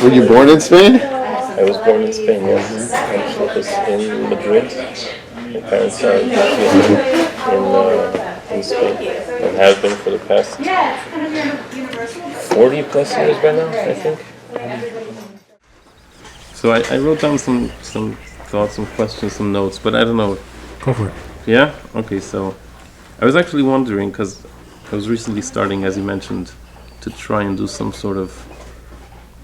Were you born in Spain? I was born in Spain, yes. I was in Madrid. My parents are in Spain and have been for the past 40 plus years by now, I think. So I wrote down some thoughts, some questions, some notes, but I don't know. Go for it. Yeah? Okay, so I was actually wondering, because I was recently starting, as you mentioned, to try and do some sort of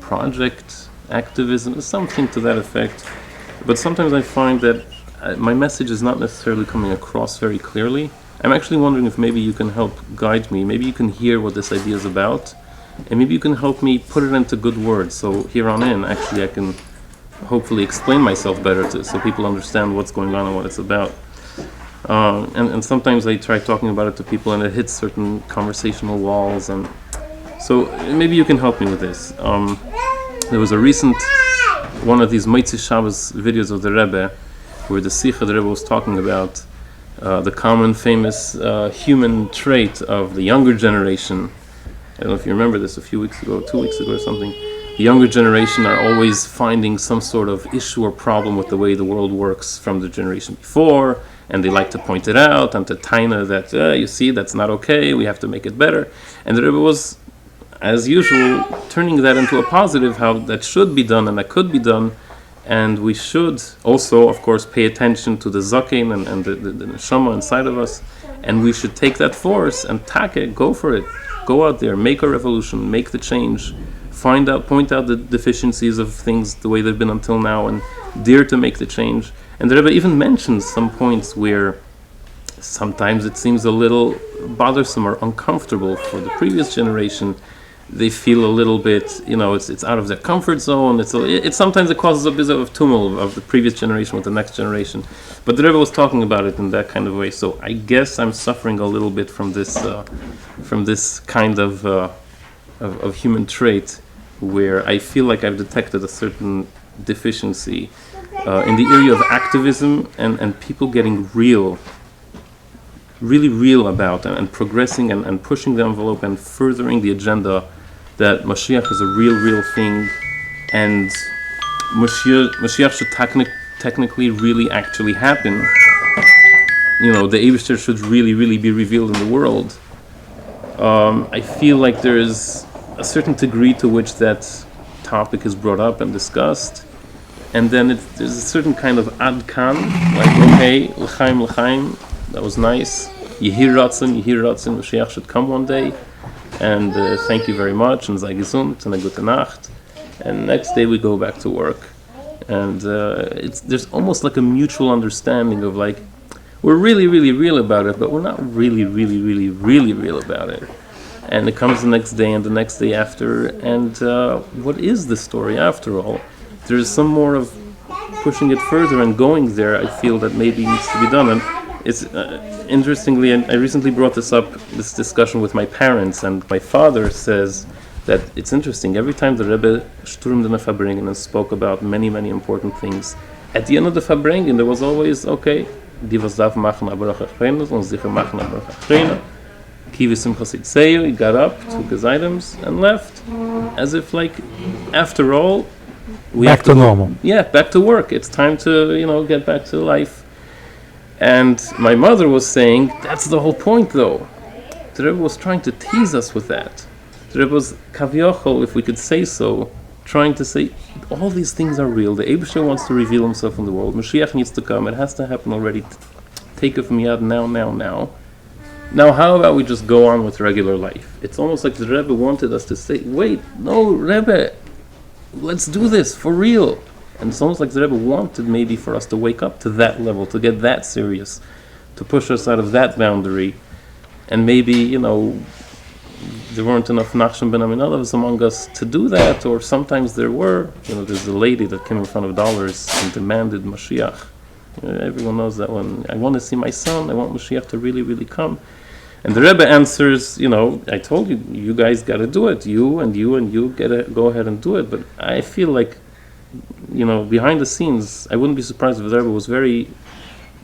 project, activism, something to that effect. But sometimes I find that my message is not necessarily coming across very clearly. I'm actually wondering if maybe you can help guide me. Maybe you can hear what this idea is about, and maybe you can help me put it into good words. So here on in, actually, I can hopefully explain myself better so people understand what's going on and what it's about. And sometimes I try talking about it to people and it hits certain conversational walls, and so maybe you can help me with this. There was a recent one of these Motzei Shabbos videos of the Rebbe where the Sikha the Rebbe was talking about the common famous human trait of the younger generation. I don't know if you remember this, a few weeks ago, 2 weeks ago or something. The younger generation are always finding some sort of issue or problem with the way the world works from the generation before, and they like to point it out and to taina that, you see, that's not okay, we have to make it better. And the Rebbe was, as usual, turning that into a positive, how that should be done and that could be done, and we should also, of course, pay attention to the zaken and the neshama inside of us, and we should take that force and tack it, go for it, go out there, make a revolution, make the change, point out the deficiencies of things the way they've been until now, and dare to make the change. And the Rebbe even mentions some points where sometimes it seems a little bothersome or uncomfortable for the previous generation. They feel a little bit, it's out of their comfort zone. It's sometimes it causes a bit of tumult of the previous generation with the next generation. But the Rebbe was talking about it in that kind of way. So I guess I'm suffering a little bit from this kind of human trait, where I feel like I've detected a certain deficiency in the area of activism and people getting really real about and progressing and pushing the envelope and furthering the agenda that Mashiach is a real thing, and Mashiach should technically really actually happen. The Eibishter should really be revealed in the world. I feel like there's a certain degree to which that topic is brought up and discussed, and then there's a certain kind of ad kan, like, okay, l'chaim, that was nice, Yehir Ratzin, Mashiach should come one day, and thank you very much, and sei gesund, and a gute Nacht, and next day we go back to work. And there's almost like a mutual understanding of, like, we're really real about it, but we're not really real about it. And it comes the next day and the next day after, and what is the story after all? There's some more of pushing it further and going there, I feel that maybe needs to be done. And it's interestingly, and I recently brought this discussion with my parents, and my father says that it's interesting, every time the Rebbe stürmde the Fabringen and spoke about many important things, at the end of the Fabringen there was always, okay, die was darf machen aber auch achrenos, und sicher machen aber auch achrenos. He got up, took his items, and left, as if, like, after all, we back have to normal. Yeah, back to work. It's time to, get back to life. And my mother was saying, that's the whole point, though. The Rebbe was trying to tease us with that. The Rebbe was, kavyochol, if we could say so, trying to say, all these things are real. The Eibusher wants to reveal himself in the world. Mashiach needs to come. It has to happen already. Take it from yad now. Now, how about we just go on with regular life? It's almost like the Rebbe wanted us to say, wait, no, Rebbe, let's do this for real. And it's almost like the Rebbe wanted maybe for us to wake up to that level, to get that serious, to push us out of that boundary. And maybe, there weren't enough Nachshon ben Aminadavs among us to do that, or sometimes there were. There's a lady that came in front of dollars and demanded Mashiach. Everyone knows that one. I want to see my son, I want Mashiach to really come. And the Rebbe answers, I told you, you guys got to do it. You gotta go ahead and do it. But I feel like, behind the scenes, I wouldn't be surprised if the Rebbe was very,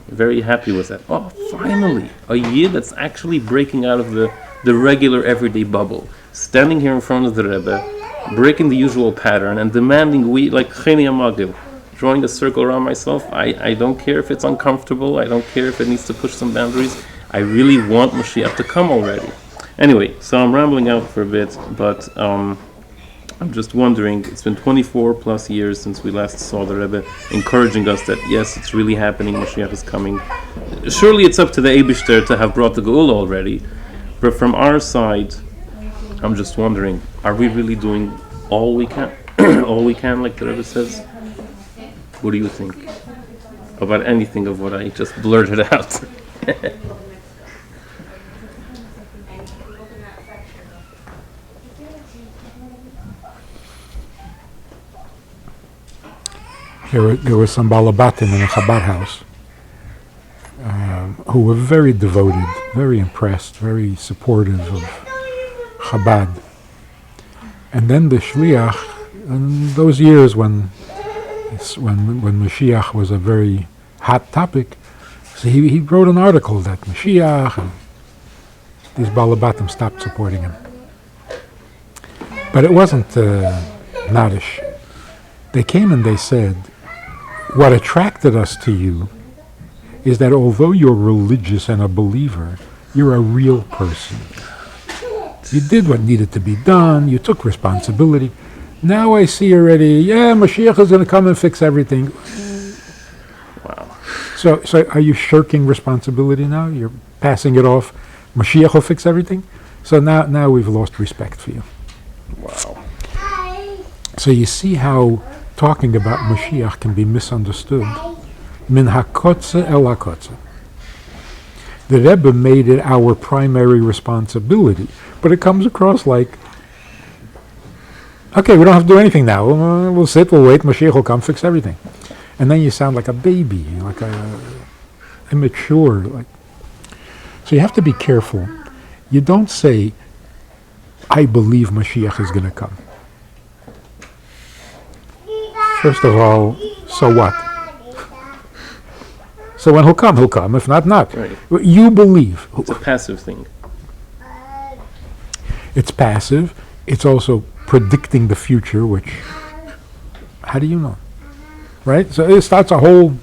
very happy with that. Oh, finally, a Yid that's actually breaking out of the regular everyday bubble, standing here in front of the Rebbe, breaking the usual pattern and demanding like Cheni Amagil, drawing a circle around myself. I don't care if it's uncomfortable. I don't care if it needs to push some boundaries. I really want Mashiach to come already. Anyway, so I'm rambling out for a bit, but I'm just wondering, it's been 24 plus years since we last saw the Rebbe encouraging us that yes, it's really happening, Mashiach is coming. Surely it's up to the Eibishter to have brought the Geula already, but from our side, I'm just wondering, are we really doing all we can, all we can, like the Rebbe says? What do you think about anything of what I just blurted out? There were some Balabatim in a Chabad house who were very devoted, very impressed, very supportive of Chabad. And then the Shliach, in those years when Mashiach was a very hot topic, so he wrote an article that Mashiach, and these Balabatim stopped supporting him. But it wasn't Nadish. They came and they said, what attracted us to you is that although you're religious and a believer, you're a real person. You did what needed to be done, you took responsibility. Now I see already, Mashiach is going to come and fix everything. Wow. So are you shirking responsibility now? You're passing it off, Mashiach will fix everything? So now we've lost respect for you. Wow. So you see how talking about Mashiach can be misunderstood. Min hakotze el hakotze. The Rebbe made it our primary responsibility, but it comes across like, okay, we don't have to do anything now. We'll sit, we'll wait, Mashiach will come, fix everything. And then you sound like a baby, like a immature. So you have to be careful. You don't say, I believe Mashiach is going to come. First of all, so what? So when he'll come, he'll come. If not, not. Right. You believe. It's a passive thing. It's passive. It's also predicting the future, which, how do you know? Right? So it starts a whole,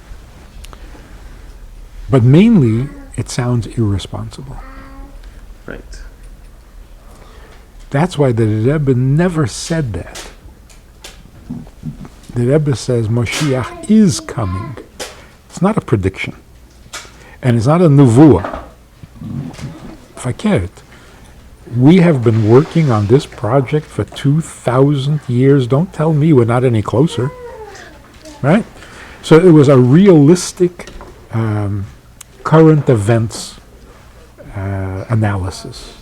but mainly it sounds irresponsible. Right. That's why the Rebbe never said that. The Rebbe says Moshiach is coming. It's not a prediction. And it's not a nevuah. Fakert. We have been working on this project for 2,000 years. Don't tell me we're not any closer. Right? So it was a realistic current events analysis.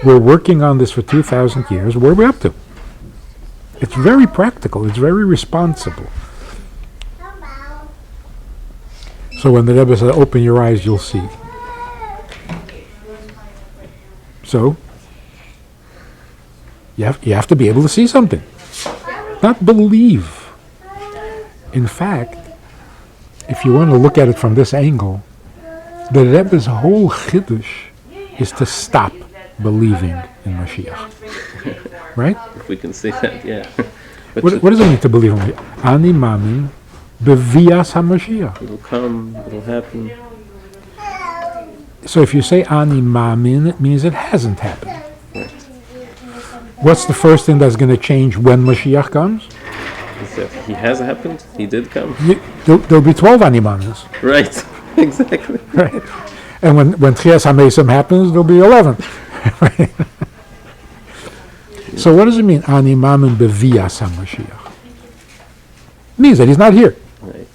We're working on this for 2,000 years. Where are we up to? It's very practical. It's very responsible. So when the Rebbe said, open your eyes, you'll see. So, you have to be able to see something. Not believe. In fact, if you want to look at it from this angle, the Rebbe's whole chiddush is to stop believing in Mashiach. Right? If we can say that, yeah. But What does it mean to believe in Mashiach? Ani mamin bevias HaMashiach. it'll come, it'll happen. So if you say ani mamin, it means it hasn't happened. Right. What's the first thing that's going to change when Mashiach comes? Is that he has happened? He did come? There'll be 12 ani mamins. Right. Exactly. Right? And when Tchias HaMesim happens, there'll be 11. Right? So what does it mean, ani mamin bevias HaMashiach? It means that he's not here. Right.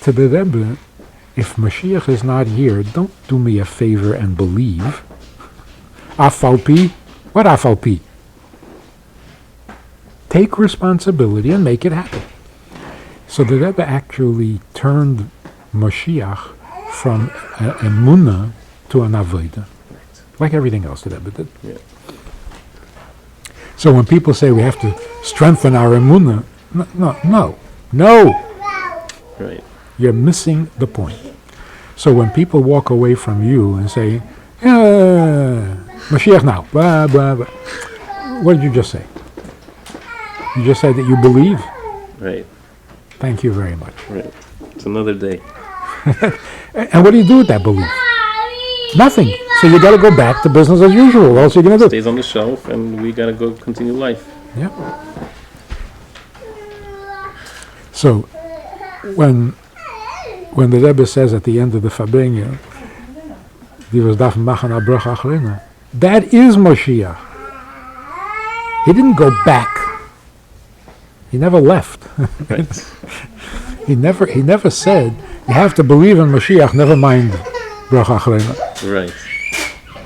To the Rebbe, if Mashiach is not here, don't do me a favor and believe. Afalpi? What afalpi? Take responsibility and make it happen. So the Rebbe actually turned Mashiach from a emunah to an avodah. Like everything else the Rebbe did. Yeah. So when people say we have to strengthen our emunah, no. Right. You're missing the point. So when people walk away from you and say, Mashiach now, blah, blah, blah. What did you just say? You just said that you believe? Right, Thank you very much. right. It's another day. And what do you do with that belief? Nothing. So you got to go back to business as usual. What else are you going to do? Stays on the shelf, and we gotta go continue life. Yeah. So when the Rebbe says at the end of the Fabrenga, that is Moshiach. He didn't go back. He never left. Right. He never said, you have to believe in Mashiach, never mind Bracha Achrena. Right.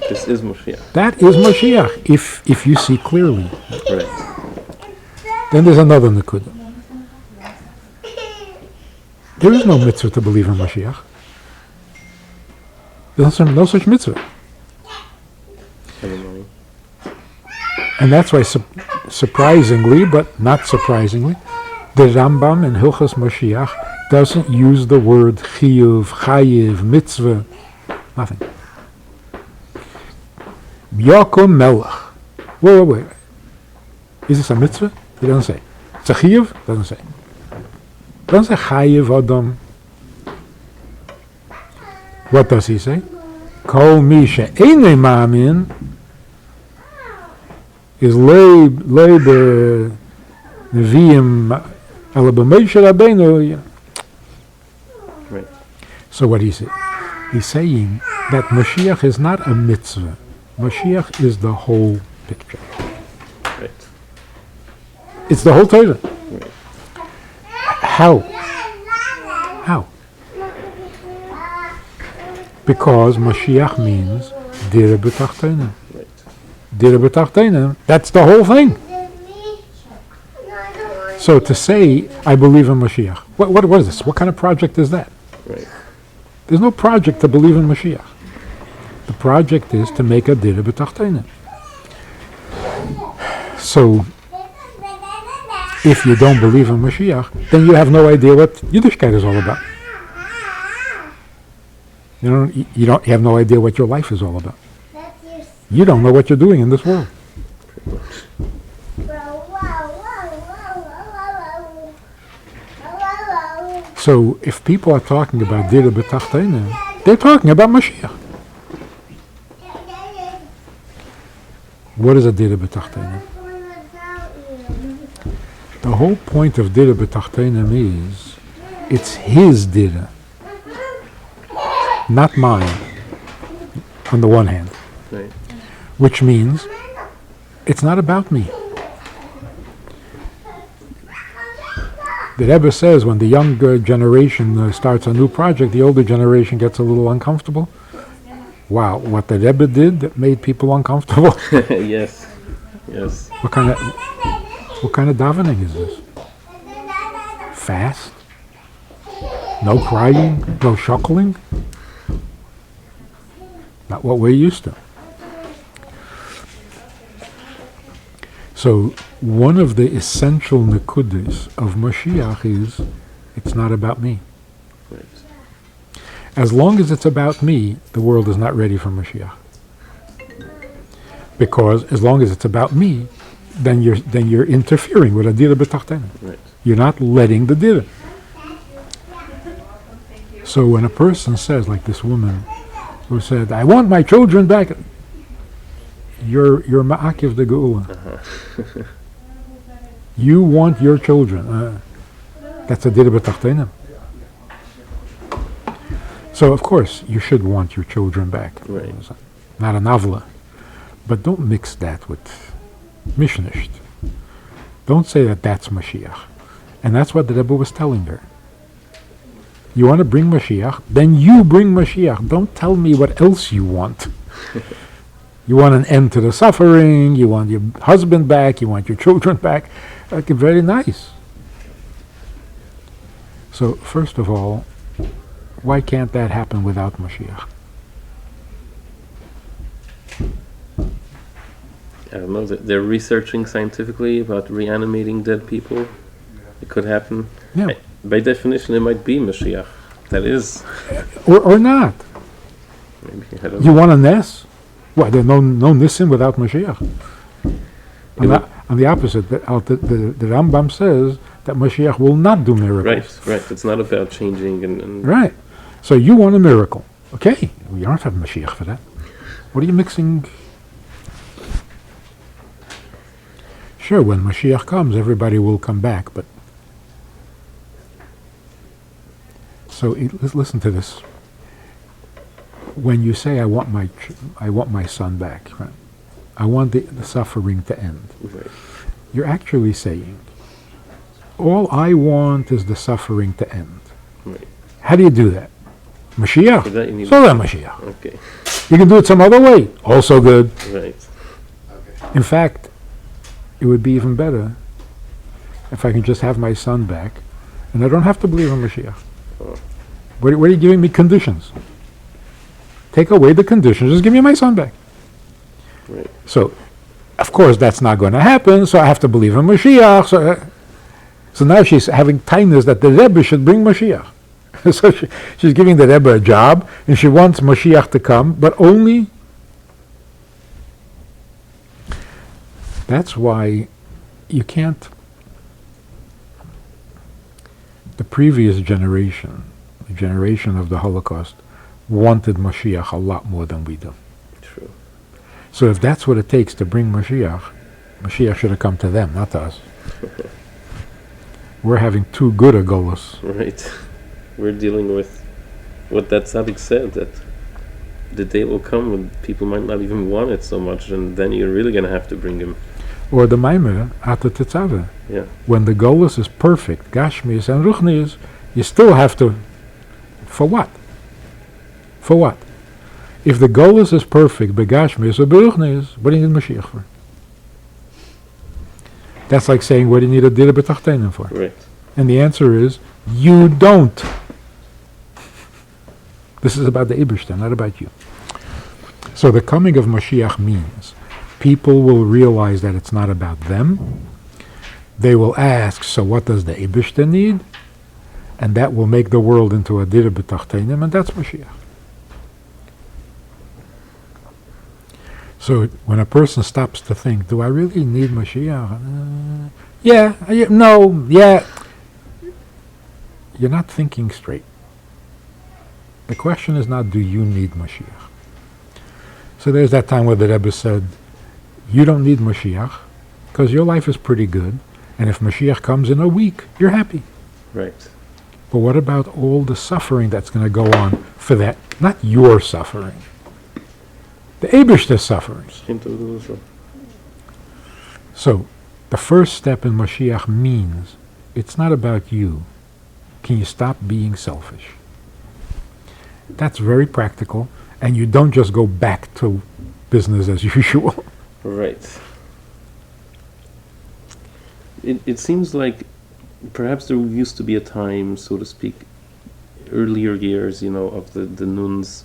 This is Moshiach. That is Mashiach, if you see clearly. Right. Then there's another Nakuda. There is no mitzvah to believe in Mashiach. There's no such mitzvah. Never mind. And that's why, surprisingly, but not surprisingly, the Rambam in Hilchas Mashiach doesn't use the word chiyuv, chayiv, mitzvah, nothing. Yaakov Melech. Wait. Is this a mitzvah? He doesn't say. It's a chiyuv? Doesn't say. Doesn't say chayiv adam. What does he say? Kol mi she'enei ma'amin is leib neviim ala b'Moshe Rabbeinu. Right. So what he said? He's saying that Mashiach is not a mitzvah. Mashiach is the whole picture. Right. It's the whole Torah. Right. How? Because Mashiach means Dira B'Tachteina. Right. Dira B'Tachteina, that's the whole thing. So to say, I believe in Mashiach, what is this? What kind of project is that? Right. There's no project to believe in Mashiach. The project is to make a Dira B'Tachteina. So, if you don't believe in Mashiach, then you have no idea what Yiddishkeit is all about. You have no idea what your life is all about. You don't know what you're doing in this world. So if people are talking about Dira B'Tachteina, they're talking about Mashiach. What is a Dira B'Tachteina? The whole point of Dira B'Tachteina is it's his Dira, not mine, on the one hand. Right. Which means it's not about me. The Rebbe says when the younger generation starts a new project, the older generation gets a little uncomfortable. Wow, what the Rebbe did that made people uncomfortable. Yes. Yes. What kind of davening is this? Fast? No crying? No shuckling? Not what we're used to. So one of the essential nekudas of Mashiach is it's not about me. Right. As long as it's about me, the world is not ready for Mashiach. Because as long as it's about me, then you're interfering with a Dira B'Tachteina. Right. You're not letting the Dira. So when a person says, like this woman who said, I want my children back, you're ma'akiv de geula. You want your children. That's a Dira B'Tachteina. So of course you should want your children back. Right. Not a navla. But don't mix that with Mishnisht. Don't say that that's Mashiach. And that's what the Rebbe was telling her. You want to bring Mashiach? Then you bring Mashiach. Don't tell me what else you want. You want an end to the suffering, you want your husband back, you want your children back. Okay, very nice. So, first of all, why can't that happen without Mashiach? I don't know. They're researching scientifically about reanimating dead people. It could happen. Yeah. By definition, it might be Mashiach. That is. Or not. Maybe, I don't You know. want a Nes? What, there's no Nisim without Mashiach? On the opposite, the Rambam says that Mashiach will not do miracles. Right. It's not about changing and Right. So you want a miracle. Okay, we don't have Mashiach for that. What are you mixing? Sure, when Mashiach comes, everybody will come back, but... So listen to this. When you say, I want my son back, right? I want the suffering to end. Right. You're actually saying, all I want is the suffering to end. Right. How do you do that? Mashiach. For that you need So then Mashiach. Okay. You can do it some other way. Also good. Right. In fact, it would be even better if I can just have my son back and I don't have to believe in Mashiach. Oh. What are you giving me conditions? Take away the conditions. Just give me my son back. Right. So, of course, that's not going to happen, so I have to believe in Mashiach. So now she's having kindness that the Rebbe should bring Mashiach. So she's giving the Rebbe a job, and she wants Mashiach to come, but only... That's why you can't... The previous generation, the generation of the Holocaust, wanted Mashiach a lot more than we do. True. So if that's what it takes to bring Mashiach, Mashiach should have come to them, not to us. We're having too good a golos. Right. We're dealing with what that tzaddik said, that the day will come when people might not even want it so much, and then you're really going to have to bring him. Or the Maimer, Ata Tetzaveh. Yeah. When the golos is perfect, Gashmis and Ruchnis, you still have to... For what? For what? If the golos is perfect, Begashmis or Beruchnis, what do you need Mashiach for? That's like saying, what do you need a Dira B'Tachtenim for? Right. And the answer is, you don't. This is about the Eibishter, not about you. So the coming of Mashiach means people will realize that it's not about them. They will ask, so what does the Eibishter need? And that will make the world into a Dira B'Tachtenim, and that's Mashiach. So when a person stops to think, do I really need Mashiach? Yeah. You're not thinking straight. The question is not, do you need Mashiach? So there's that time where the Rebbe said, you don't need Mashiach because your life is pretty good, and if Mashiach comes in a week, you're happy. Right. But what about all the suffering that's going to go on for that? Not your suffering. The Eibishter's suffering. So, the first step in Mashiach means it's not about you. Can you stop being selfish? That's very practical, and you don't just go back to business as usual. Right. It seems like perhaps there used to be a time, so to speak, earlier years, of the nuns,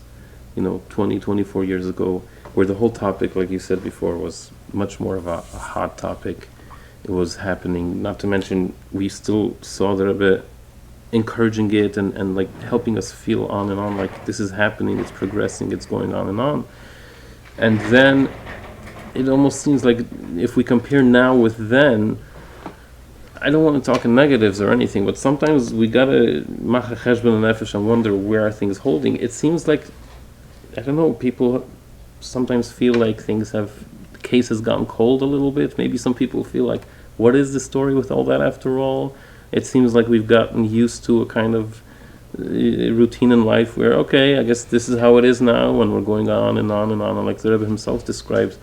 20, 24 years ago, where the whole topic, like you said before, was much more of a hot topic. It was happening, not to mention we still saw the Rebbe encouraging it and like helping us feel on and on, like this is happening, it's progressing, it's going on and on. And then it almost seems like if we compare now with then, I don't want to talk in negatives or anything, but sometimes we gotta mach a cheshbon nefesh and wonder where are things holding. It seems like, I don't know, people sometimes feel like the case has gotten cold a little bit. Maybe some people feel like, what is the story with all that after all? It seems like we've gotten used to a kind of routine in life where, okay, I guess this is how it is now, and we're going on and on and on, and like the Rebbe himself describes.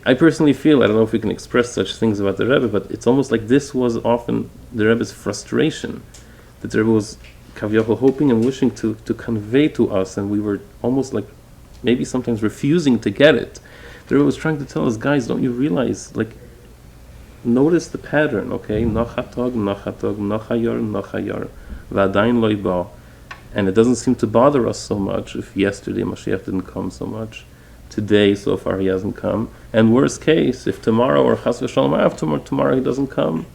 I personally feel, I don't know if we can express such things about the Rebbe, but it's almost like this was often the Rebbe's frustration, that the Rebbe was kaviyachol hoping and wishing to convey to us, and we were almost like maybe sometimes refusing to get it. The Rebbe was trying to tell us, guys, don't you realize, like, notice the pattern, okay? Nachatog, nachayar, v'adayin lo ba. And it doesn't seem to bother us so much if yesterday Mashiach didn't come so much. Today, so far, he hasn't come. And worst case, if tomorrow or chas v'shalom after tomorrow he doesn't come,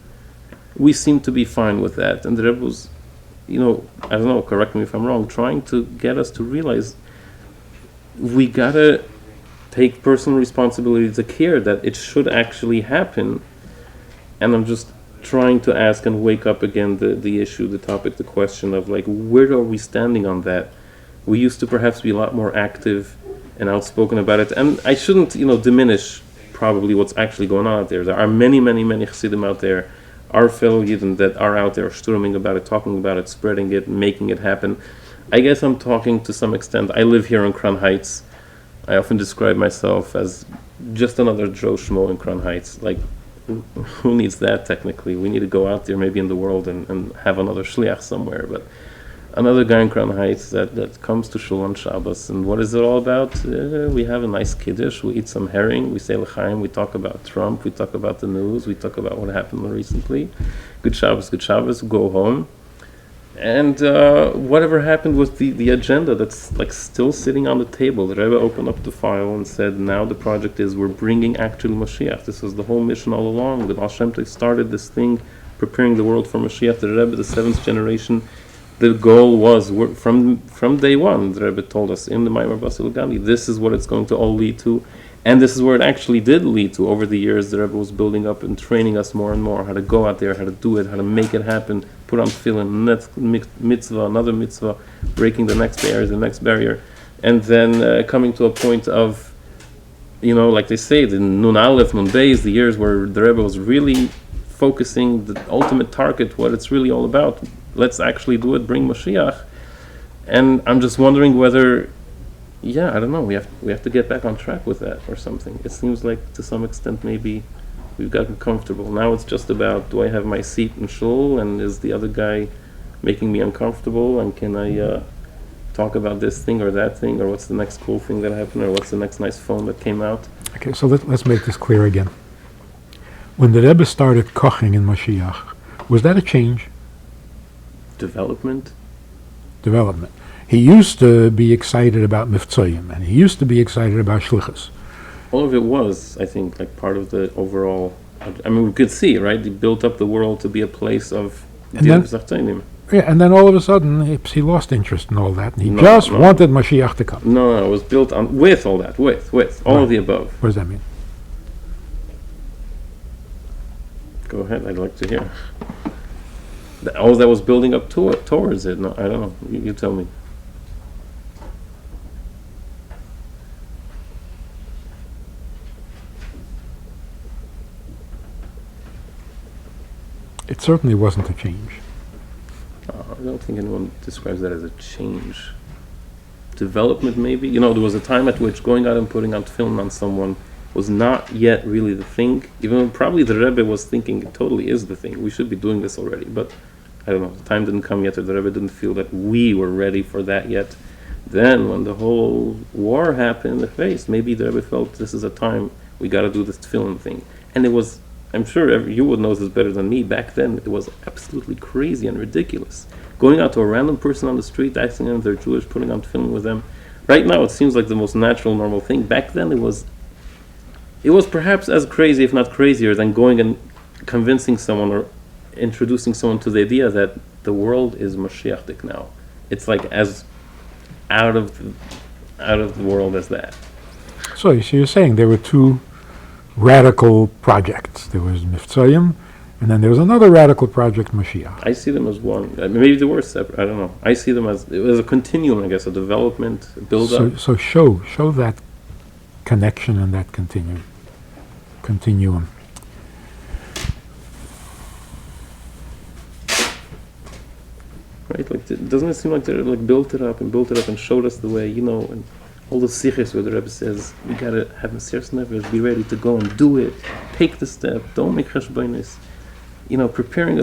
we seem to be fine with that. And the Rebbe was, I don't know, correct me if I'm wrong, trying to get us to realize we gotta take personal responsibility to care that it should actually happen. And I'm just trying to ask and wake up again the issue, the topic, the question of like, where are we standing on that? We used to perhaps be a lot more active and outspoken about it. And I shouldn't, diminish probably what's actually going on out there. There are many, many, many Chassidim out there, our fellow Yidden, that are out there storming about it, talking about it, spreading it, making it happen. I guess I'm talking to some extent. I live here in Crown Heights. I often describe myself as just another Joe Schmo in Crown Heights. Like, who needs that technically? We need to go out there maybe in the world and have another shliach somewhere. But another guy in Crown Heights that comes to Shul on Shabbos. And what is it all about? We have a nice kiddush, we eat some herring, we say l'chaim, we talk about Trump, we talk about the news, we talk about what happened recently. Good Shabbos, go home. And whatever happened with the agenda that's like still sitting on the table. The Rebbe opened up the file and said, now the project is we're bringing actually Mashiach. This was the whole mission all along. The Baal Shem Tov started this thing, preparing the world for Mashiach. The Rebbe, the seventh generation, the goal was from day one. The Rebbe told us in the Maimar Basil Gandhi, this is what it's going to all lead to. And this is where it actually did lead to. Over the years, the Rebbe was building up and training us more and more how to go out there, how to do it, how to make it happen, put on tefillin, next mitzvah, another mitzvah, breaking the next barrier, and then coming to a point of, like they say, the Nun Aleph, Nun Beis, the years where the Rebbe was really focusing the ultimate target, what it's really all about. Let's actually do it, bring Mashiach. And I'm just wondering whether, I don't know, we have to get back on track with that or something. It seems like to some extent maybe we've gotten comfortable. Now it's just about, do I have my seat in shul, and is the other guy making me uncomfortable, and can I talk about this thing or that thing, or what's the next cool thing that happened, or what's the next nice phone that came out? Okay, so let's make this clear again. When the Rebbe started koching in Mashiach, was that a change? Development. He used to be excited about Mivtzoyim, and he used to be excited about Shlichus. All of it was, I think, like part of the overall. I mean, we could see, right? He built up the world to be a place of. And then all of a sudden, he lost interest in all that, and he wanted Mashiach to come. No, it was built on with all that, with all of the above. What does that mean? Go ahead, I'd like to hear. All that was building up towards it. No, I don't know. You tell me. It certainly wasn't a change. I don't think anyone describes that as a change. Development, maybe. There was a time at which going out and putting out film on someone was not yet really the thing. Even though probably the Rebbe was thinking it totally is the thing. We should be doing this already. But I don't know. The time didn't come yet, or the Rebbe didn't feel that we were ready for that yet. Then, when the whole war happened in the face, maybe the Rebbe felt this is a time we got to do this film thing. And it was. I'm sure you would know this better than me. Back then, it was absolutely crazy and ridiculous. Going out to a random person on the street, asking them if they're Jewish, putting on film with them. Right now, it seems like the most natural, normal thing. Back then, it was perhaps as crazy, if not crazier, than going and convincing someone or introducing someone to the idea that the world is Mashiachdik now. It's like as out of the world as that. So you're saying there were two radical projects. There was Mivtzoyim, and then there was another radical project, Mashiach. I see them as one. Maybe they were separate. I don't know. I see them as it was a continuum, I guess, a development, a build-up. So show that connection and that continuum. Right? Like, doesn't it seem like they like built it up and showed us the way, and all the sikhs where the Rebbe says, we gotta have Mesiras Nefesh, be ready to go and do it, take the step, don't make cheshbonos, preparing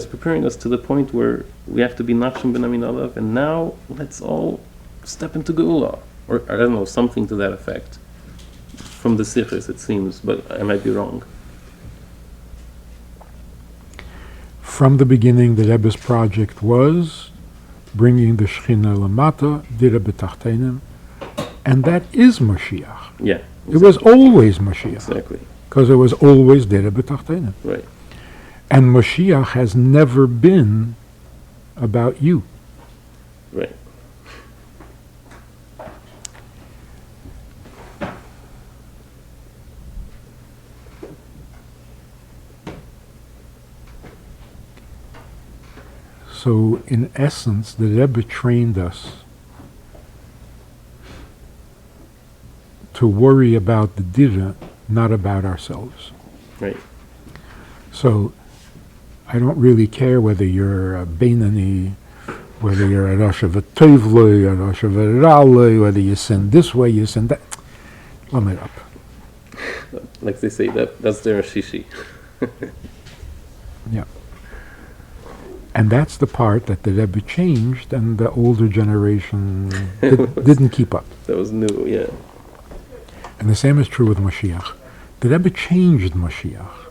us to the point where we have to be Nachshon ben Aminadav, and now let's all step into Geula, or I don't know, something to that effect. From the sikhs, it seems, but I might be wrong. From the beginning, the Rebbe's project was bringing the Shechina Lamata, Dira B'Tachtenim, and that is Mashiach. Yeah. Exactly. It was always Mashiach. Exactly. Because it was always Dira B'Tachtenim. Right. And Mashiach has never been about you. So in essence, the Rebbe trained us to worry about the Dira, not about ourselves. Right. So I don't really care whether you're a Beinani, whether you're a Rosh of a Tovloi, a Rosh of a Raloi, whether you sin this way, you sin that. Lam it up. Like they say, that's their shishi. Yeah. And that's the part that the Rebbe changed and the older generation didn't keep up. That was new, yeah. And the same is true with Moshiach. The Rebbe changed Moshiach.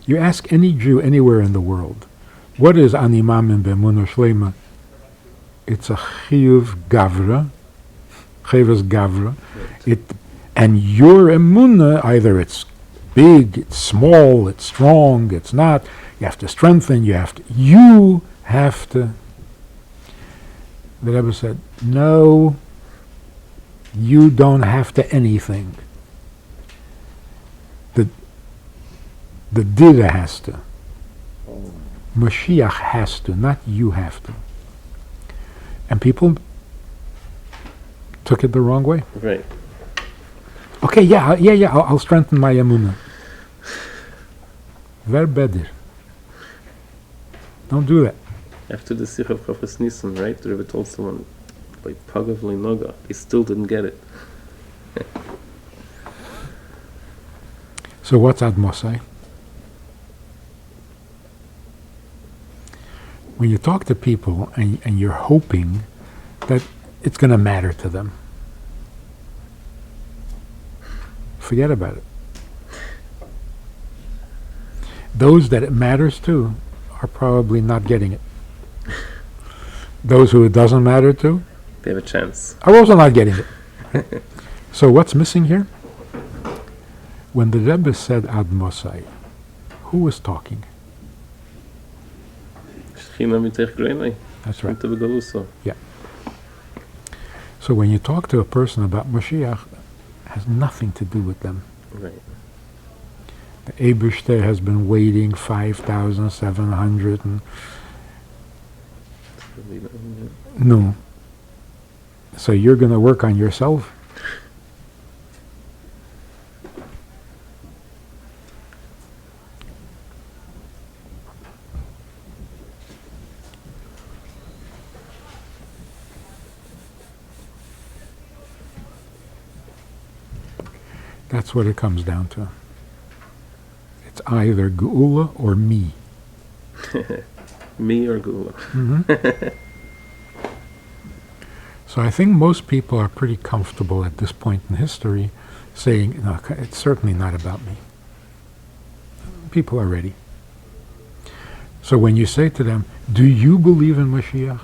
You ask any Jew anywhere in the world, what is animam b'emunah shlema? It's a chiyuv gavra, chayvus gavra. Right. And your emunah, either it's big, it's small, it's strong, it's not. You have to strengthen. You have to. The Rebbe said, no, you don't have to anything. The Dira has to. Mashiach has to, not you have to. And people took it the wrong way. Right. Okay, I'll strengthen my emunah. Ver better. Don't do that. After the Sikh of Chafetz Nisan, right? The Rebbe told someone, like, Pagav Noga. They still didn't get it. So what's Ad Mosai? When you talk to people and you're hoping that it's going to matter to them, forget about it. Those that it matters to are probably not getting it. Those who it doesn't matter to They have a chance. are also not getting it. So what's missing here? When the Rebbe said Ad Mosai, who was talking? Shechina mitech greinai. That's right. Into begaluso. So when you talk to a person about Mashiach, it has nothing to do with them. Right. The Eibishter has been waiting 5,700 and no. So you're going to work on yourself? That's what it comes down to. It's either Geula or me. Me or Gula. So I think most people are pretty comfortable at this point in history saying, no, it's certainly not about me. People are ready. So when you say to them, do you believe in Mashiach?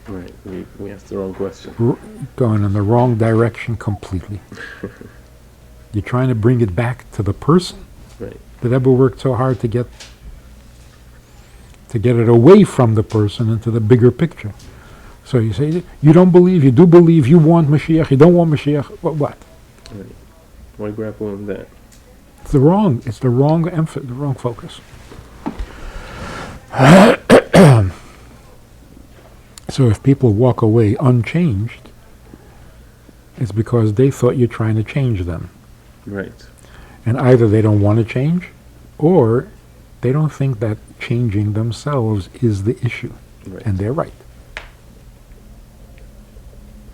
Right. We asked the wrong question. Going in the wrong direction completely. You're trying to bring it back to the person. Right. The Rebbe worked so hard to get it away from the person into the bigger picture. So you say, you don't believe, you do believe, you want Mashiach, you don't want Mashiach, what? Right. Why grapple with that? It's the wrong the wrong focus. So if people walk away unchanged, it's because they thought you're trying to change them. Right. And either they don't want to change, or they don't think that changing themselves is the issue. Right. And they're right.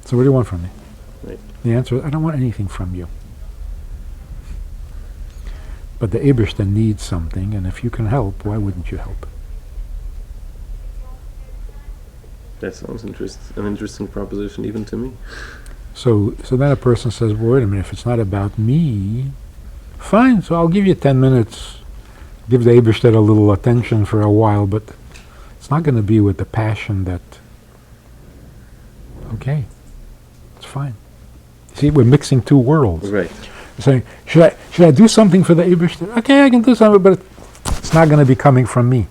So what do you want from me? Right. The answer is, I don't want anything from you. But the Eibishter needs something, and if you can help, why wouldn't you help? That sounds an interesting proposition even to me. So then a person says, well, wait a minute, if it's not about me, fine, so I'll give you 10 minutes, give the Eibishter a little attention for a while, but it's not going to be with the passion that, okay, it's fine. See, we're mixing two worlds. Right. Saying, should I do something for the Eibishter? Okay, I can do something, but it's not going to be coming from me.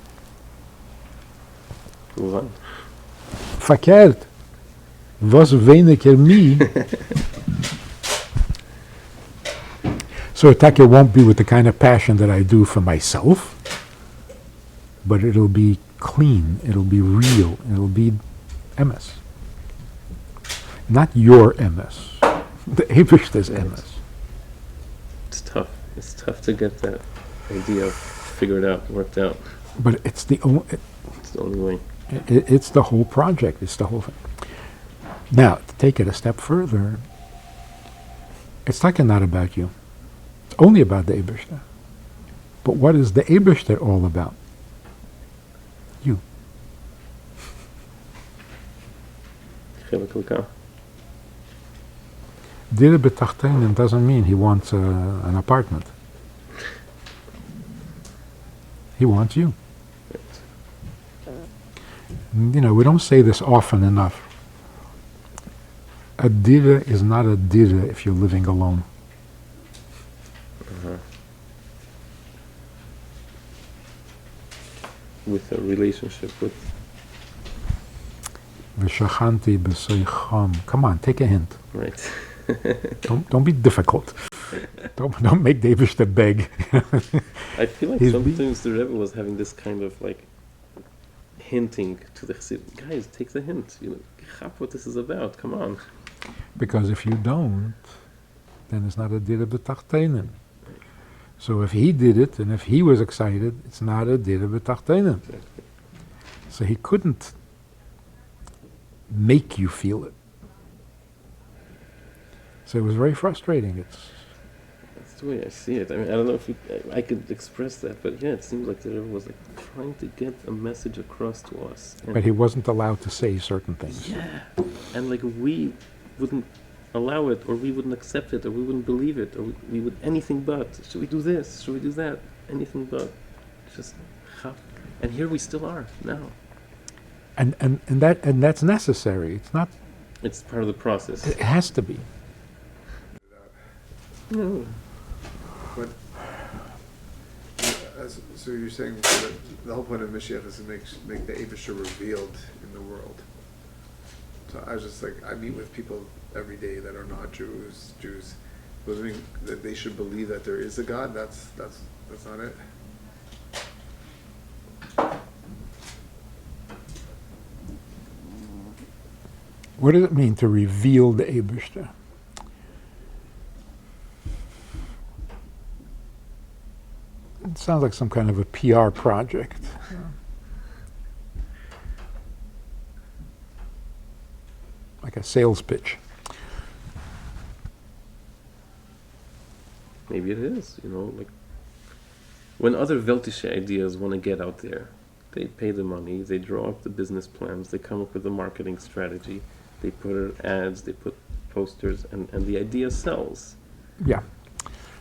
Move on. Verkehrt. Was weniger me. So attack won't be with the kind of passion that I do for myself. but it'll be clean, it'll be real, it'll be MS. Not your MS, the Eibishter's MS. It's tough. It's tough to get that idea figured out, worked out. But it's the only... It's the only way. It's the whole project. It's the whole thing. Now, to take it a step further, it's like not about you. It's only about the Eibishter. But what is the Eibishter all about? You. Dire betachteinen doesn't mean he wants an apartment. He wants you. You know, we don't say this often enough. A dire is not a dire if you're living alone. With a relationship with... V'shachanti b'soicham. Come on, take a hint. Right. Don't be difficult. Don't make the Eibishter beg. I feel like sometimes the Rebbe was having this kind of like hinting to the Chassid, guys, take the hint. You know, chap what this is about. Come on. Because if you don't, then it's not a dire betachteinen. So if he did it, and if he was excited, it's not a dire betachteinen. Exactly. So he couldn't make you feel it. So it was very frustrating. That's the way I see it. I mean, I don't know if I could express that, but yeah, it seems like the Rebbe was like trying to get a message across to us. But he wasn't allowed to say certain things. Yeah, and like we wouldn't allow it, or we wouldn't accept it, or we wouldn't believe it, or we would anything but. Should we do this? Should we do that? Anything but. Just, and here we still are now. And that's necessary. It's not. It's part of the process. It has to be. No. But so you're saying that the whole point of Mashiach is to make the Eibishter revealed in the world. So I was just like, I meet with people every day that are not Jews. Doesn't mean that they should believe that there is a God. That's not it. What does it mean to reveal the Eibishter? It sounds like some kind of a PR project. Like a sales pitch. Maybe it is, you know, like when other Weltische ideas want to get out there, they pay the money, they draw up the business plans, they come up with a marketing strategy, they put ads, they put posters, and the idea sells. Yeah.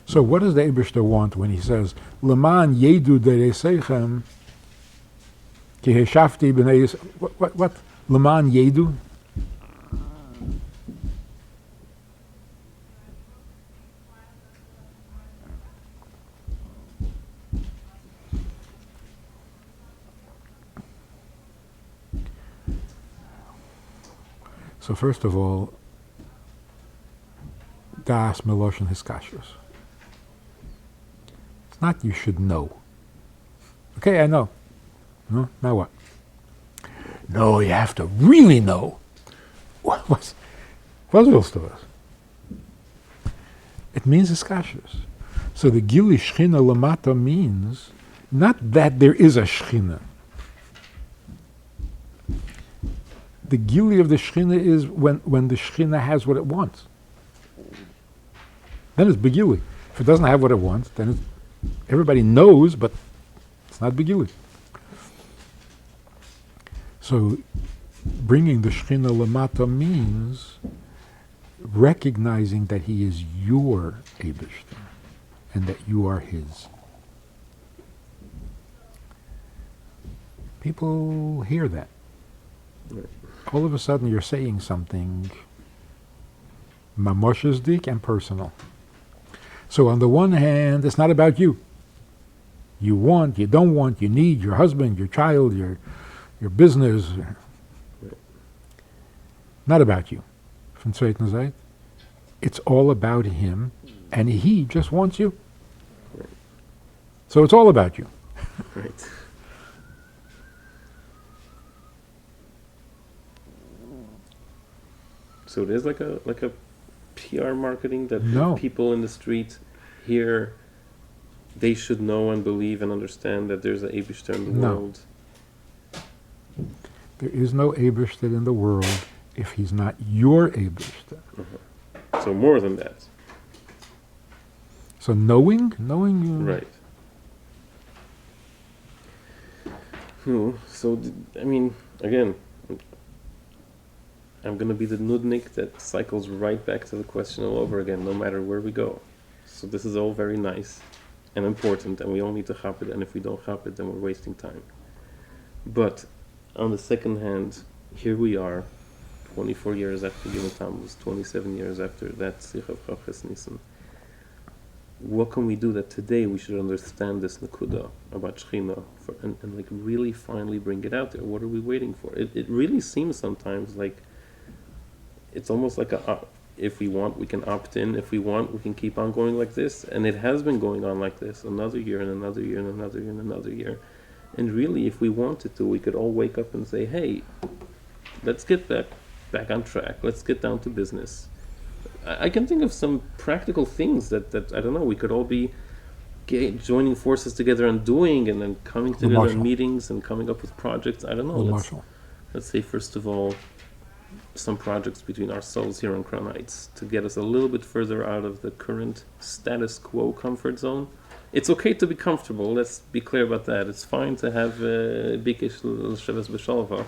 So what does the Eibishter want when he says, Leman yedu dereseichem ki heshafti b'nei Yisrael? What? Leman yedu? So first of all, das meloshen hiskashus. It's not you should know. Okay, I know. No, now what? No, you have to really know. What willst du was? It means hiskashus. So the gili shchina lamata means not that there is a shchina. The gili of the Shechina is when the Shechina has what it wants. Then it's begili. If it doesn't have what it wants, then everybody knows, but it's not begili. So bringing the Shechina lamata means recognizing that he is your Eibishter and that you are his. People hear that. All of a sudden you're saying something mamoshesdik and personal. So on the one hand, it's not about you. You want, you don't want, you need, your husband, your child, your business. Not about you. From zweiten Seite. It's all about him, and he just wants you. So it's all about you. Right. So it is like a PR marketing that No. people in the street hear. They should know and believe and understand that there's an Eibishter in the No. world. There is no Eibishter in the world if he's not your Eibishter. So more than that, So knowing you. right? So I mean, again, I'm gonna be the nudnik that cycles right back to the question all over again, no matter where we go. So this is all very nice and important, and we all need to chop it. And if we don't chop it, then we're wasting time. But on the second hand, here we are, 24 years after Gimel Tammuz, 27 years after that Sikh of Chafes Nisan. What can we do that today we should understand this Nakuda about Shechina and like really finally bring it out there? What are we waiting for? It really seems sometimes like it's almost like if we want, we can opt in. If we want, we can keep on going like this. And it has been going on like this another year and another year and another year and another year. And really, if we wanted to, we could all wake up and say, hey, let's get back on track. Let's get down to business. I can think of some practical things that I don't know, we could all be joining forces together and doing, and then coming together in meetings and coming up with projects. I don't know. Let's say, first of all, some projects between ourselves here on Crown Heights to get us a little bit further out of the current status quo comfort zone. It's okay to be comfortable, let's be clear about that. It's fine to have bikish Shabbos b'shalva.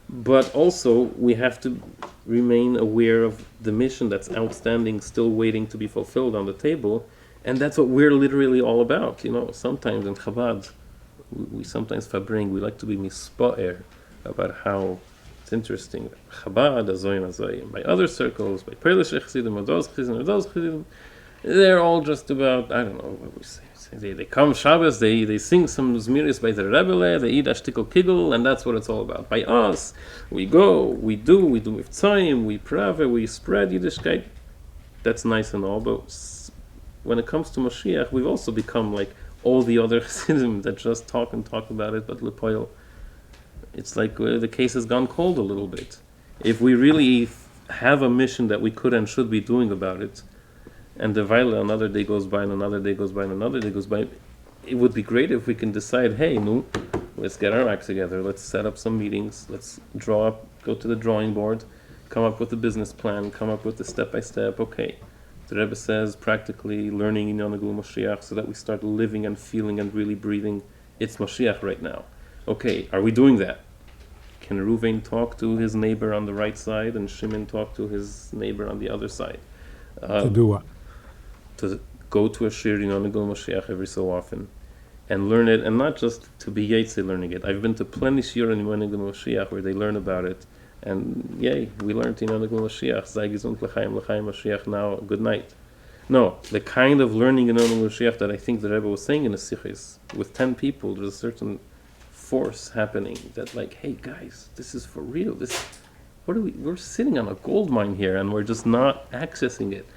But also, we have to remain aware of the mission that's outstanding, still waiting to be fulfilled on the table. And that's what we're literally all about. You know, sometimes in Chabad, we sometimes fabring, we like to be mispa'er about how it's interesting. Chabad, azoyin, by other circles, by Polish Chassidim, or those Chassidim, they're all just about, I don't know what we say. They come Shabbos, they sing some Zmiris by the Rebbe, they eat ashtikol kigel, and that's what it's all about. By us, we go, we do mivtzayim, we prave, we spread Yiddishkeit. That's nice and all, but when it comes to Mashiach, we've also become like all the other Chassidim that just talk about it, but lepoil. It's like the case has gone cold a little bit. If we really have a mission that we could and should be doing about it, and the Vaila, another day goes by, and another day goes by, and another day goes by, it would be great if we can decide, hey, let's get our act together, let's set up some meetings, let's go to the drawing board, come up with a business plan, come up with the step-by-step, okay. The Rebbe says, practically learning in Yonagul Moshiach, so that we start living and feeling and really breathing, it's Moshiach right now. Okay, are we doing that? Can Reuven talk to his neighbor on the right side, and Shimon talk to his neighbor on the other side? To do what? To go to a shir in Onegul Mashiach every so often and learn it, and not just to be Yetze learning it. I've been to plenty shir in Onegul Mashiach where they learn about it, and yay, we learned in Onegul Mashiach, Sei gesund l'chaim Mashiach now, good night. No, the kind of learning in Onegul Mashiach that I think the Rebbe was saying in the Sichis, with 10 people, there's a certain force happening that like, hey guys, this is for real. We're sitting on a gold mine here and we're just not accessing it.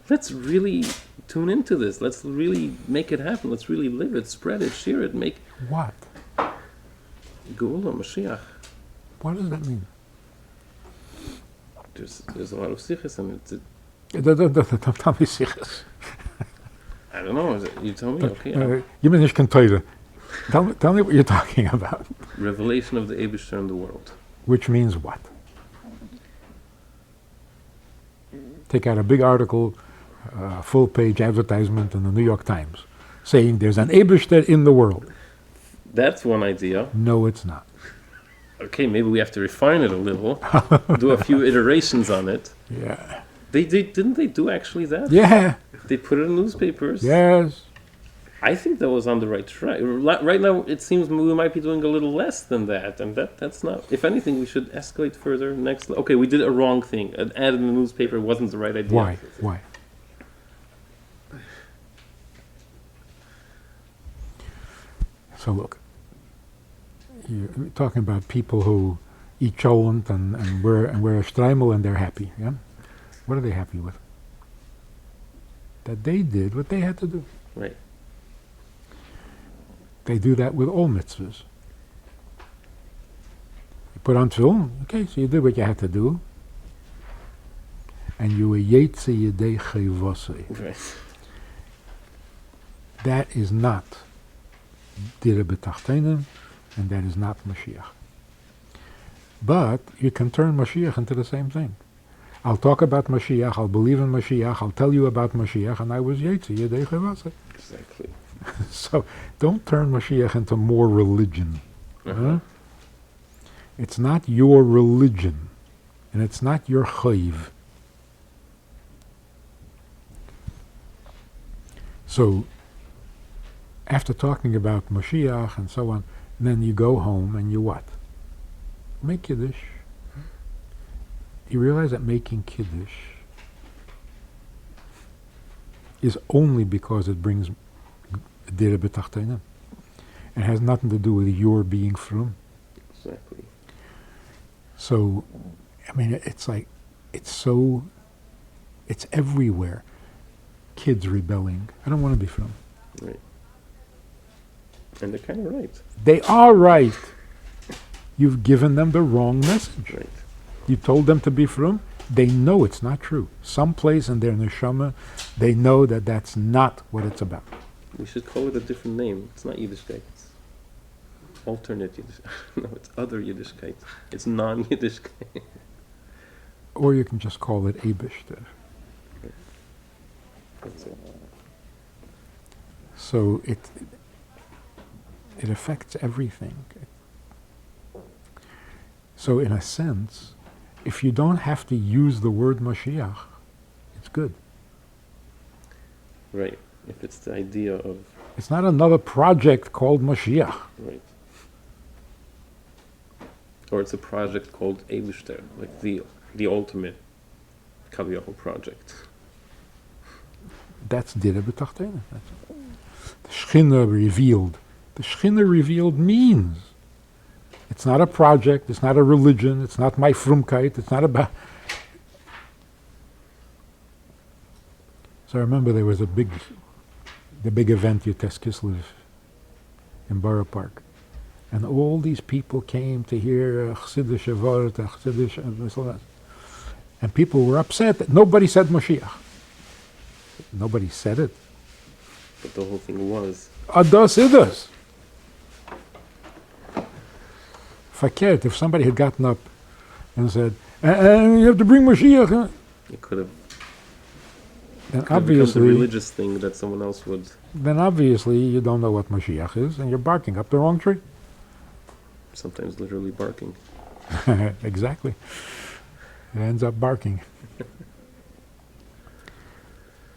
Let's really tune into this. Let's really make it happen. Let's really live it, spread it, share it, make... What? Geula, Mashiach. What does that mean? There's a lot of sichas and it's... Don't tell me sichas. I don't know. You tell me, okay. You mean ich kann teure. Tell me what you're talking about. Revelation of the Eibishter in the world. Which means what? Take out a big article, full-page advertisement in the New York Times, saying there's an Eibishter in the world. That's one idea. No, it's not. Okay, maybe we have to refine it a little, do a few iterations on it. Yeah. Didn't they do actually that? Yeah. They put it in newspapers. Yes. I think that was on the right track. Right now, it seems we might be doing a little less than that, and that's not. If anything, we should escalate further. Okay, we did a wrong thing. An ad in the newspaper wasn't the right idea. Why? So look, you're talking about people who eat cholent and wear a streimel and they're happy. Yeah. What are they happy with? That they did what they had to do. Right. They do that with all mitzvahs. You put on tefillin, okay, so you did what you had to do. and you were yetze yedei chayvosei. Right. That is not Dira B'Tachtenim, and that is not Mashiach. But you can turn Mashiach into the same thing. I'll talk about Mashiach, I'll believe in Mashiach, I'll tell you about Mashiach, and I was Yetzi Yedei Chavasei. Exactly. So don't turn Mashiach into more religion. Huh? It's not your religion, and it's not your chayv. So after talking about Mashiach and so on, then you go home and you what? Make Kiddush. You realize that making Kiddush is only because it brings Dira B'Tachtenim. It has nothing to do with your being frum. Exactly. So, I mean, it's like, it's everywhere. Kids rebelling. I don't want to be frum. Right. And they're kind of right. They are right. You've given them the wrong message. Right. You told them to be frum. They know it's not true. Someplace in their neshama, they know that that's not what it's about. We should call it a different name. It's not Yiddishkeit. It's alternate Yiddish. No, it's other Yiddishkeit. It's non-Yiddishkeit. Or you can just call it Eibishter. That's it. So it affects everything. So in a sense, if you don't have to use the word Mashiach, it's good. Right. If it's the idea of... It's not another project called Mashiach. Right. Or it's a project called Eibishter, like the ultimate Kaviyachol project. That's Dira B'Tachtenim. The Shechina revealed. The Shechina revealed means it's not a project, it's not a religion, it's not my frumkeit, it's not about... So I remember there was the big event, Yotes Kislev, in Borough Park. And all these people came to hear Chassidish Avot, Chassidish, and people were upset that nobody said Mashiach. Nobody said it. But the whole thing was... Adas Idas. Fakert, if somebody had gotten up and said, and you have to bring Mashiach, huh? It could have... Then It becomes a obviously, religious thing that someone else would... then obviously you don't know what Mashiach is, and you're barking up the wrong tree. Sometimes literally barking. Exactly. It ends up barking.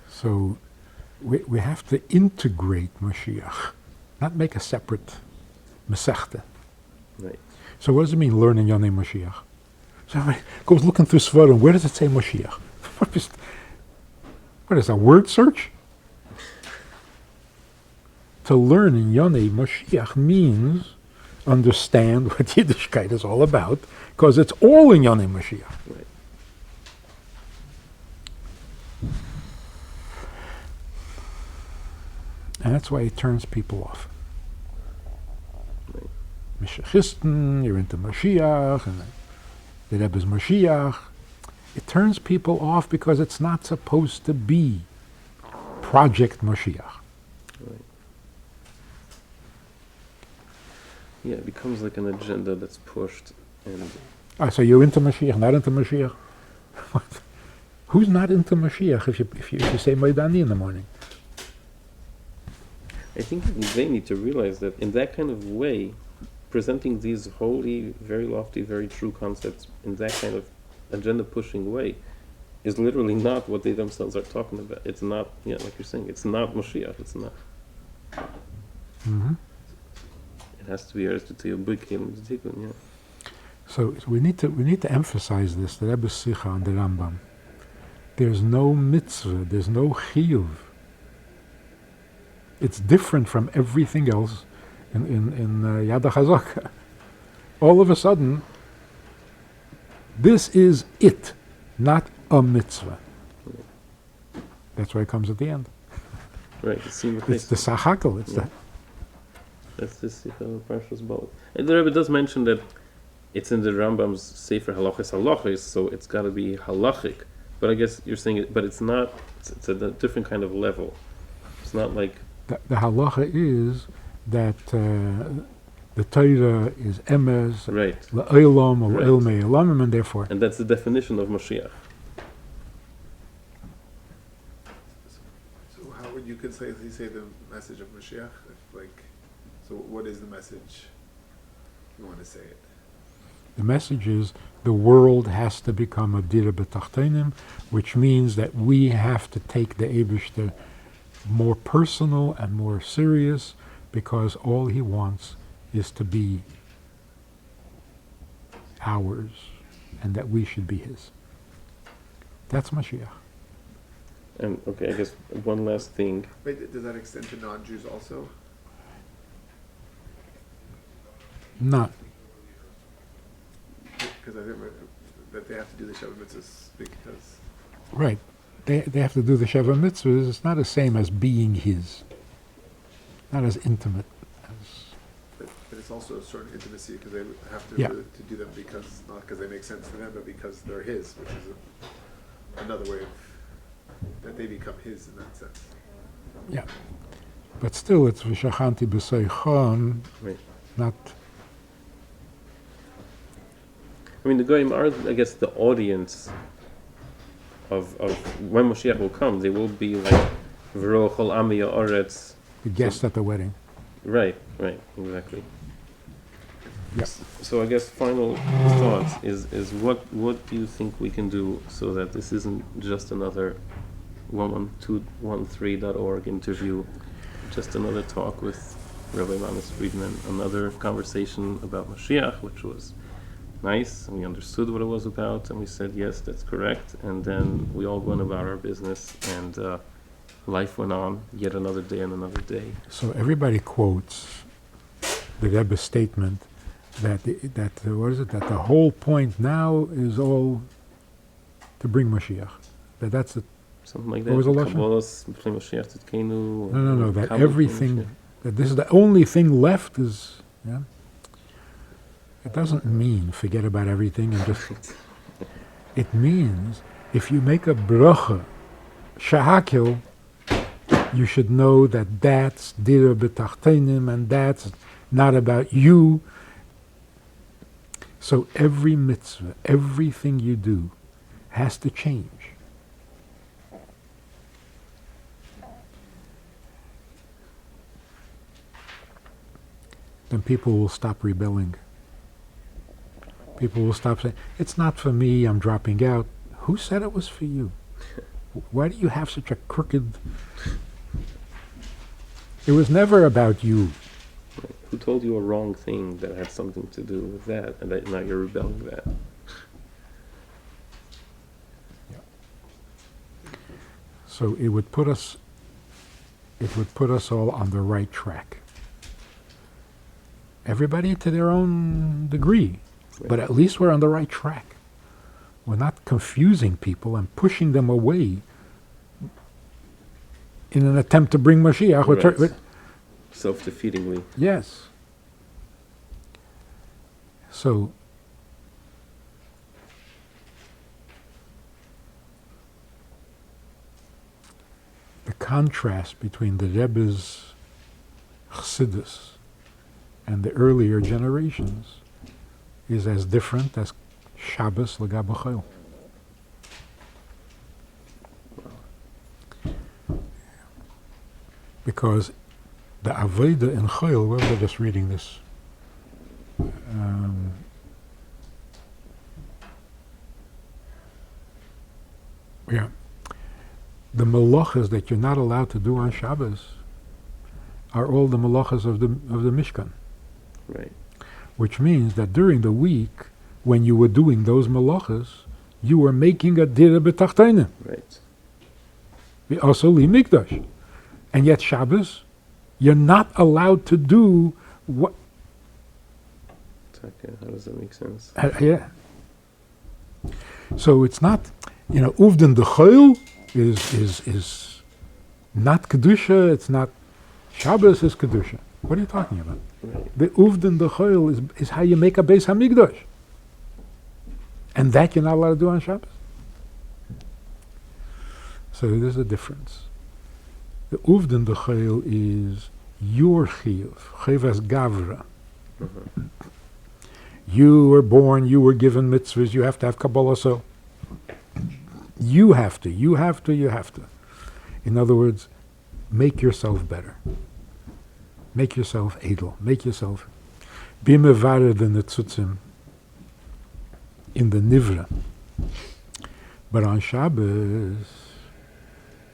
So we have to integrate Mashiach, not make a separate Masechta. Right. So what does it mean, learning Yonei Mashiach? Somebody goes looking through Svarim, where does it say Mashiach? What is that, word search? To learn in Yonei Mashiach means understand what Yiddishkeit is all about, because it's all in Yonei Mashiach. Right. And that's why it turns people off. Right. Mashiachisten, you're into Mashiach, and the Rebbe's Mashiach. It turns people off because it's not supposed to be Project Mashiach. Right. Yeah, it becomes like an agenda that's pushed and... So you're into Mashiach, not into Mashiach? Who's not into Mashiach if you say Maidani in the morning? I think they need to realize that in that kind of way, presenting these holy, very lofty, very true concepts in that kind of agenda-pushing way is literally not what they themselves are talking about. It's not, like you're saying, it's not Mashiach, it's not. Mm-hmm. It has to be Aristotle, B'Kelim, Tikkun, yeah. So we need to emphasize this, the Rebbe's Sikha and the Rambam. There's no mitzvah, there's no chiyuv. It's different from everything else in Yad HaChazaka. All of a sudden, this is it, not a mitzvah. That's why it comes at the end. Right, it's the Sachakal, it's that. That's the Sikha of Parshas Balak. And the Rebbe does mention that it's in the Rambam's Sefer Halachis, so it's got to be halachic, But I guess you're saying it, but it's not, it's a different kind of level. It's not like, The halacha is that the Torah is emes, right. le'olam, or Right. le'ilmei olamim, and therefore, And that's the definition of Moshiach. So how would you concisely say the message of Mashiach? So what is the message? You want to say it? the message is the world has to become a dira b'tachtenim, which means that we have to take the Eibishter more personal and more serious, because all he wants is to be ours, and that we should be his. That's Mashiach. And okay, I guess one last thing. Wait, does that extend to non-Jews also? Not Because I think that they have to do the Shabbat mitzvahs because right. They have to do the Sheva mitzvahs. It's not the same as being his. Not as intimate as. but it's also a certain intimacy because they have to, Yeah. to do them because not because they make sense to them, but because they're his, which is another way of that they become his in that sense. Yeah. But still, it's v'shachanti b'seichon, Right. not. I mean, the Goyim are, I guess, the audience of when Moshiach will come. They will be like V'ro chol ami ha'aretz. The guest at the wedding. Right, exactly. Yeah. So I guess final thoughts is what do you think we can do so that this isn't just another 11213.org interview, just another talk with Rabbi Friedman, another conversation about Mashiach, which was nice, and we understood what it was about, and we said, yes, that's correct, and then we all went about our business, and life went on, yet another day and another day. So everybody quotes the Rebbe's statement that what is it? That the whole point now is all to bring Mashiach. That's it. Something like What that. was the lashon? Kabbalas, b'fnei Mashiach titkenu, No. That Kabbalah everything. Mashiach. That this is the only thing left is. Yeah. It doesn't mean forget about everything and just. It means if you make a bracha, shahakil, you should know that that's dira b'tachtenim and that's not about you. So every mitzvah, everything you do, has to change. Then people will stop rebelling. People will stop saying, it's not for me, I'm dropping out. Who said it was for you? Why do you have such a crooked... It was never about you. Who told you a wrong thing that had something to do with that, and that now you're rebelling that? So it would put us all on the right track. Everybody to their own degree, but at least we're on the right track. We're not confusing people and pushing them away in an attempt to bring Mashiach. Right. Self-defeatingly. Yes. So, the contrast between the Rebbe's Chassidus and the earlier generations is as different as Shabbos l'gab chol. Because the Avodah in Chol, well, we're just reading this. The malachas that you're not allowed to do on Shabbos are all the malachas of the Mishkan. Right. Which means that during the week, when you were doing those malachas, you were making a dira b'tachtenim. Right. Also li mikdash. And yet Shabbos, you're not allowed to do what... Okay, how does that make sense? Yeah. So it's not, uvden de chol is not kedusha. It's not Shabbos is kedusha. What are you talking about? Right. The uvden de chol is how you make a Beis Hamikdash, and that you're not allowed to do on Shabbos. So there's a difference. The uvden de chayil is your chiyuv, chayvas gavra. You were born, you were given mitzvahs, you have to have Kabbalah, so you have to. In other words, make yourself better. Make yourself edel. Make yourself be mevarer the netzutzim in the nivra. But on Shabbos,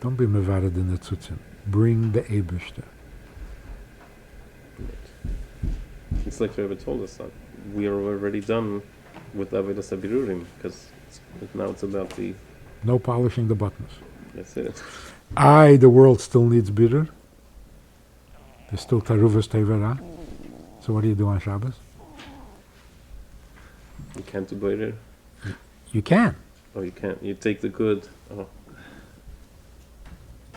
don't be mevarer the netzutzim. Bring the Eibishter. It's like Rabbi told us that we are already done with Avodas HaBirurim, because now it's about the... No polishing the buttons. That's it. The world still needs birur. There's still taruvas tevera. So what do you do on Shabbos? You can't do boirer. You can. Oh, you can't. You take the good. Oh.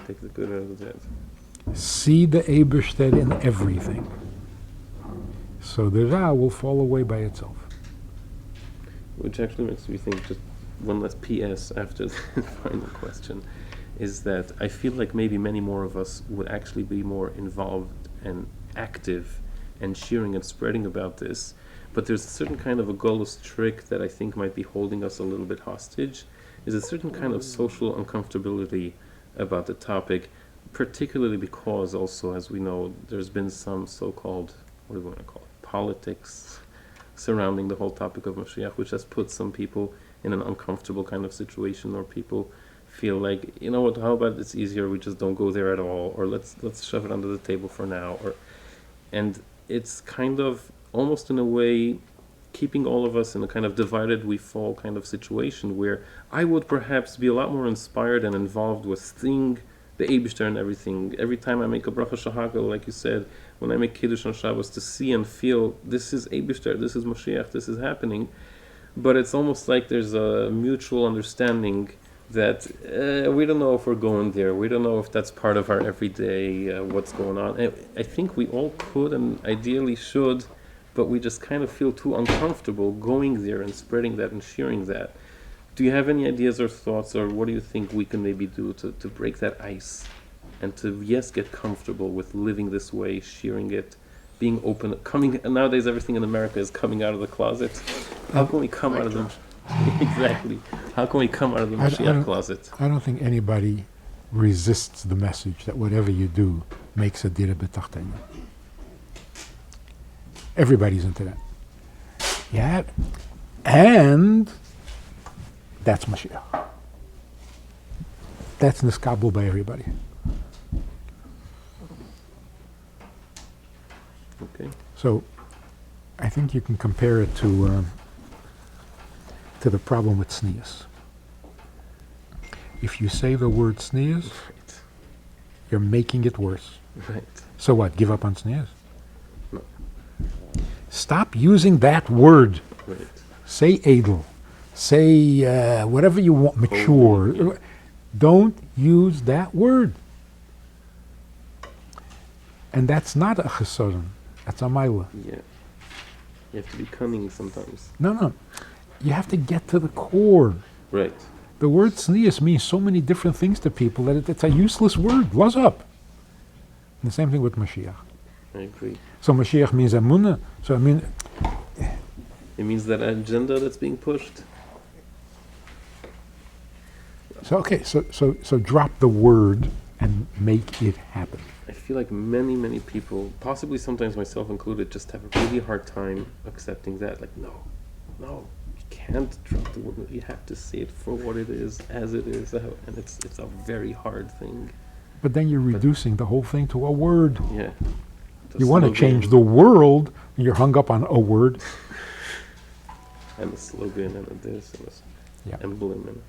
Take the good out of the bad. See the Eibishter in everything. So the Ra will fall away by itself. Which actually makes me think, just one last PS after the final question, is that I feel like maybe many more of us would actually be more involved and active and sharing and spreading about this. But there's a certain kind of a golus trick that I think might be holding us a little bit hostage, is a certain kind of social uncomfortability about the topic, particularly because also, as we know, there's been some so-called, what do we want to call it, politics surrounding the whole topic of Moshiach, which has put some people in an uncomfortable kind of situation, or people feel like, you know what, how about it's easier, we just don't go there at all, or let's shove it under the table for now, and it's kind of almost in a way keeping all of us in a kind of divided we fall kind of situation, where I would perhaps be a lot more inspired and involved with seeing the Eibishter and everything. Every time I make a bracha shahakal, like you said, when I make Kiddush on Shabbos, to see and feel, this is Eibishter, this is Moshiach, this is happening. But it's almost like there's a mutual understanding that we don't know if we're going there, we don't know if that's part of our everyday, what's going on. I think we all could and ideally should, but we just kind of feel too uncomfortable going there and spreading that and sharing that. Do you have any ideas or thoughts, or what do you think we can maybe do to break that ice and to, yes, get comfortable with living this way, sharing it, being open, coming, nowadays everything in America is coming out of the closet. How can we come out of the, exactly, how can we come out of the Mashiach closet? I don't think anybody resists the message that whatever you do makes a dira b'tachtenu. Everybody's into that. Yeah, and that's Mashiach. That's niskabel by everybody. Okay. So, I think you can compare it to the problem with sneeze. If you say the word sneeze, Right. you're making it worse. Right. So what? Give up on sneeze? No. Stop using that word. Right. Say edel. Say whatever you want, mature. Yeah. Don't use that word. And that's not a chesaron. That's a maila. Yeah. You have to be cunning sometimes. No. You have to get to the core. Right. The word sneeze means so many different things to people that it's a useless word. What's up? And the same thing with Mashiach. I agree. So Mashiach means emunah. So I mean, It means that agenda that's being pushed. so drop the word and make it happen. I feel like many people, possibly sometimes myself included, just have a really hard time accepting that. Like, no, you can't drop the word. You have to see it for what it is, as it is, and it's a very hard thing. But then you're reducing the whole thing to a word. Yeah. You want to change the world, and you're hung up on a word. And the slogan and the this and this Yeah. emblem and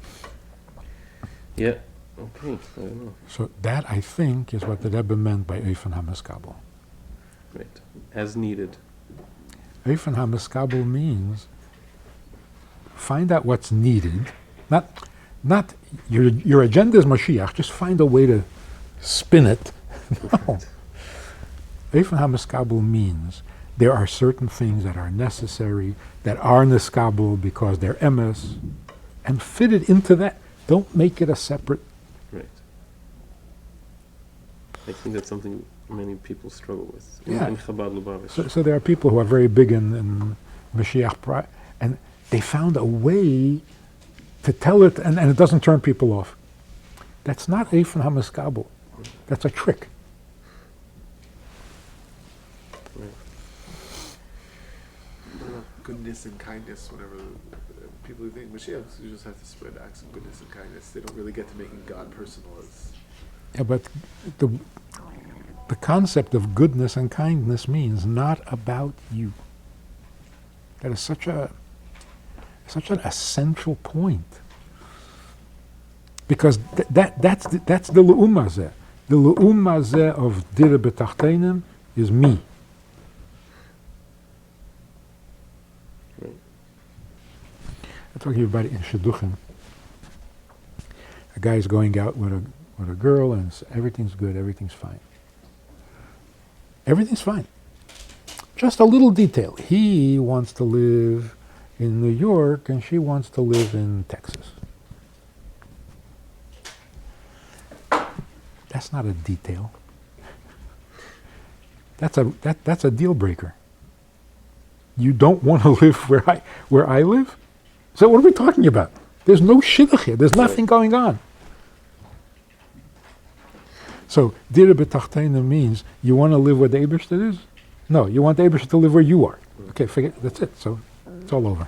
yeah. Okay, I don't know. So that, I think, is what the Rebbe meant by Eifen HaMeskabel. Right. As needed. Eifen HaMeskabel means find out what's needed. Not your agenda is Mashiach. Just find a way to spin it. No. Eifen HaMeskabel means there are certain things that are necessary, that are neskabel because they're emes, and fit it into that. Don't make it a separate Right. I think that's something many people struggle with Yeah. in Chabad Lubavitch. So there are people who are very big in Mashiach, and they found a way to tell it, and it doesn't turn people off. That's not Eifon HaMaskabel. That's a trick. Right. What about goodness and kindness? Whenever people who think Mashiach, you just have to spread acts of goodness and kindness. They don't really get to making God personal as. Yeah, but the concept of goodness and kindness means not about you. That is such an essential point. Because that's the le'um hazeh. The le'um hazeh of dire b'tachtenim is me. Right. I told you about it in Shidduchim. A guy is going out with a girl, and everything's good, everything's fine. Everything's fine. Just a little detail. He wants to live in New York, and she wants to live in Texas. That's not a detail. That's a deal breaker. You don't want to live where I live? So what are we talking about? There's no shidduch here. There's nothing going on. So, dire b'tachtenim means you want to live where the Eibishter is? No, you want the Eibishter to live where you are. Okay, forget, that's it. So, it's all over.